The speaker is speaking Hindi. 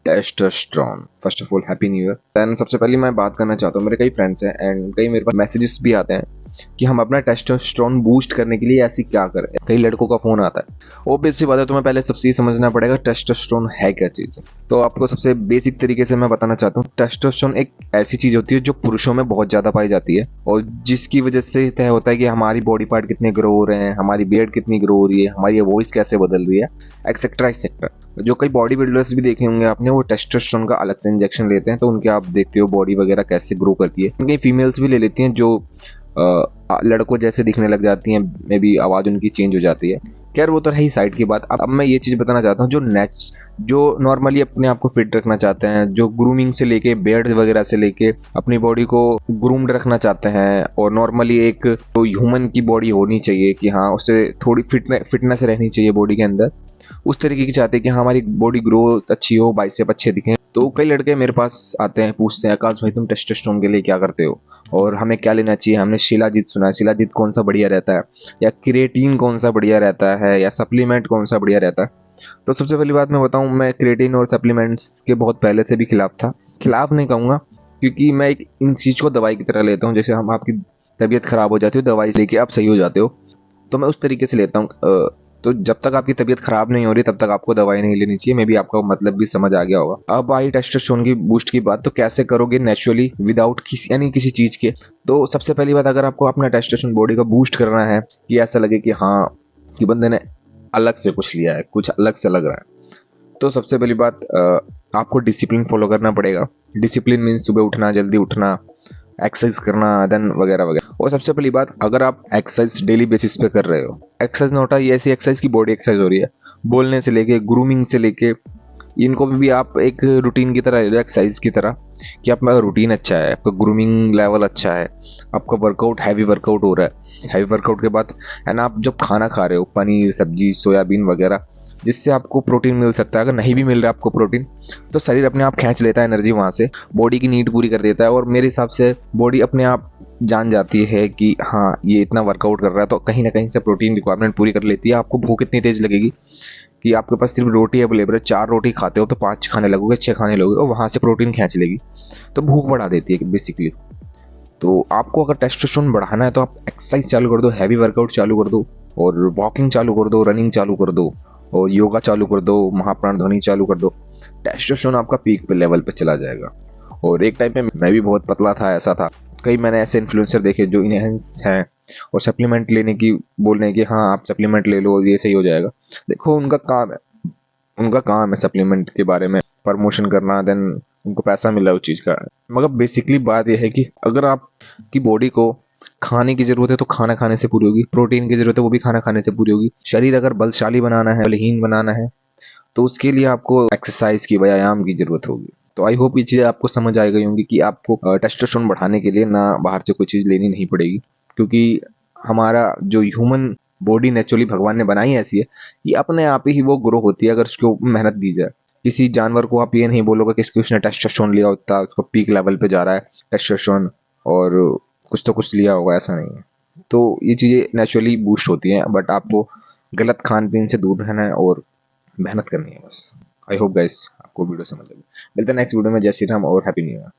Testosterone. First of all happy new year. Then सबसे पहले मैं बात करना चाहता हूँ, मेरे कई फ्रेंड्स हैं एंड कई मेरे पास मैसेजेस भी आते हैं कि हम अपना टेस्टोस्टेरोन बूस्ट करने के लिए ऐसी क्या करें। कई लड़कों का फोन आता है। ऑब्वियस सी बात है, तुम्हें पहले सबसे ये समझना पड़ेगा टेस्टोस्टेरोन है क्या चीज़। तो आपको सबसे बेसिक तरीके से मैं बताना चाहता हूँ, टेस्टोस्टेरोन एक ऐसी चीज़ होती है जो पुरुषों में बहुत ज़्यादा पाई जाती है और जिसकी वजह से तय होता है कि हमारी बॉडी पार्ट कितने ग्रो हो रहे हैं, हमारी बियर्ड कितनी ग्रो हो रही है, हमारी वॉइस कैसे बदल रही है, एक्सेट्रा एक्सेट्रा। जो कई बॉडी बिल्डर्स भी देखे होंगे आपने, वो टेस्टोस्टेरोन का अलग से इंजेक्शन लेते हैं, तो उनके आप देखते हो बॉडी वगैरह कैसे ग्रो करती है। कई फीमेल्स भी ले लेती हैं जो लड़कों जैसे दिखने लग जाती हैं, मे बी आवाज़ उनकी चेंज हो जाती है। खैर वो तो रही साइड की बात। अब मैं ये चीज़ बताना चाहता हूँ, जो नॉर्मली अपने आप को फिट रखना चाहते हैं, जो ग्रूमिंग से लेके बियर्ड वगैरह से लेके अपनी बॉडी को ग्रूम्ड रखना चाहते हैं और नॉर्मली एक तो ह्यूमन की बॉडी होनी चाहिए कि हाँ उससे थोड़ी फिटनेस रहनी चाहिए बॉडी के अंदर, उस तरीके की चाहते हैं कि हमारी बॉडी ग्रोथ अच्छी हो, बाइसेप अच्छे दिखें। तो कई लड़के मेरे पास आते हैं, पूछते हैं आकाश भाई तुम टेस्टोस्टेरोन के लिए क्या करते हो और हमें क्या लेना चाहिए। हमने शिलाजीत सुना है, शिलाजीत कौन सा बढ़िया रहता है, या क्रिएटिन कौन सा बढ़िया रहता है, या सप्लीमेंट कौन सा बढ़िया रहता है। तो सबसे पहली बात मैं बताऊं, मैं क्रिएटिन और सप्लीमेंट्स के बहुत पहले से भी खिलाफ था। खिलाफ नहीं कहूँगा, क्योंकि मैं इन चीज़ को दवाई की तरह लेता हूँ। जैसे हम आपकी तबीयत खराब हो जाती हो, दवाई लेके आप सही हो जाते हो, तो मैं उस तरीके से लेता हूँ। तो जब तक आपकी तबीयत खराब नहीं हो रही तब तक आपको दवाई नहीं लेनी चाहिए। मे बी आपका मतलब भी समझ आ गया होगा। अब आई टेस्टोस्टेरोन की बूस्ट की बात, तो कैसे करोगे नेचुरली विदाउट किसी चीज़ के। तो सबसे पहली बात, अगर आपको अपना टेस्टोस्टेरोन बॉडी का बूस्ट करना है कि ऐसा लगे कि हाँ कि बंदे ने अलग से कुछ लिया है, कुछ अलग से लग रहा है, तो सबसे पहली बात आपको डिसिप्लिन फॉलो करना पड़ेगा। डिसिप्लिन मीन्स सुबह उठना, जल्दी उठना, एक्सरसाइज करना, देन वगैरह वगैरह। और सबसे पहली बात, अगर आप एक्सरसाइज डेली बेसिस पे कर रहे हो, एक्सरसाइज नॉट ये ऐसी एक्सरसाइज की बॉडी एक्सरसाइज हो रही है, बोलने से लेके ग्रूमिंग से लेके इनको भी आप एक रूटीन की तरह ले लो, एक्सरसाइज की तरह, कि आपका रूटीन अच्छा है, आपका ग्रूमिंग लेवल अच्छा है, आपका वर्कआउट हैवी वर्कआउट हो रहा है। हैवी वर्कआउट के बाद एंड आप जब खाना खा रहे हो, पनीर सब्जी सोयाबीन वगैरह, जिससे आपको प्रोटीन मिल सकता है। अगर नहीं भी मिल रहा है आपको प्रोटीन, तो शरीर अपने आप खींच लेता है एनर्जी वहाँ से, बॉडी की नीड पूरी कर देता है। और मेरे हिसाब से बॉडी अपने आप जान जाती है कि हाँ ये इतना वर्कआउट कर रहा है, तो कहीं ना कहीं से प्रोटीन रिक्वायरमेंट पूरी कर लेती है। आपको भूख इतनी तेज लगेगी कि आपके पास सिर्फ रोटी अवेलेबल है, 4 रोटी खाते हो तो 5 खाने लगोगे, 6 खाने लगोगे, और वहाँ से प्रोटीन खींच लेगी, तो भूख बढ़ा देती है बेसिकली। तो आपको अगर टेस्टोस्टेरोन बढ़ाना है तो आप एक्सरसाइज चालू कर दो, हैवी वर्कआउट चालू कर दो, और वॉकिंग चालू कर दो, रनिंग चालू कर दो, और योगा चालू कर दो, महाप्राण ध्वनि चालू कर दो। टेस्टोस्टेरोन आपका पीक पे लेवल पे चला जाएगा। और एक टाइम पे मैं भी बहुत पतला था, ऐसा था। कई मैंने ऐसे इन्फ्लुएंसर देखे जो इनहेंस हैं और सप्लीमेंट लेने की बोल रहे हैं कि हाँ आप सप्लीमेंट ले लो, ये सही हो जाएगा। देखो उनका काम है सप्लीमेंट के बारे में प्रमोशन करना, देन उनको पैसा मिला उस चीज़ का। मगर बेसिकली बात यह है कि अगर आपकी बॉडी को खाने की जरूरत है तो खाना खाने से पूरी होगी, प्रोटीन की जरूरत है वो भी खाना खाने से पूरी होगी। शरीर अगर बलशाली बनाना है, बलहीन बनाना है, तो उसके लिए आपको एक्सरसाइज की, व्यायाम की जरूरत होगी। तो आई होप ये चीज़ें आपको समझ आ गई होंगी कि आपको टेस्टोस्टेरोन बढ़ाने के लिए ना बाहर से कोई चीज़ लेनी नहीं पड़ेगी, क्योंकि हमारा जो ह्यूमन बॉडी नेचुरली भगवान ने बनाई ऐसी है कि अपने आप ही वो ग्रो होती है अगर उसको मेहनत दी जाए। किसी जानवर को आप ये नहीं बोलोगे कि उसने टेस्टोस्टेरोन लिया होता, उसको पीक लेवल पे जा रहा है टेस्टोस्टेरोन और कुछ तो कुछ लिया होगा, ऐसा नहीं है। तो ये चीज़ें नेचुरली बूस्ट होती हैं, बट आपको गलत खान पीन से दूर रहना है और मेहनत करनी है बस। आई होप गाइस आपको वीडियो समझ आई। मिलते हैं नेक्स्ट वीडियो में। जय श्री राम और हैप्पी न्यू ईयर।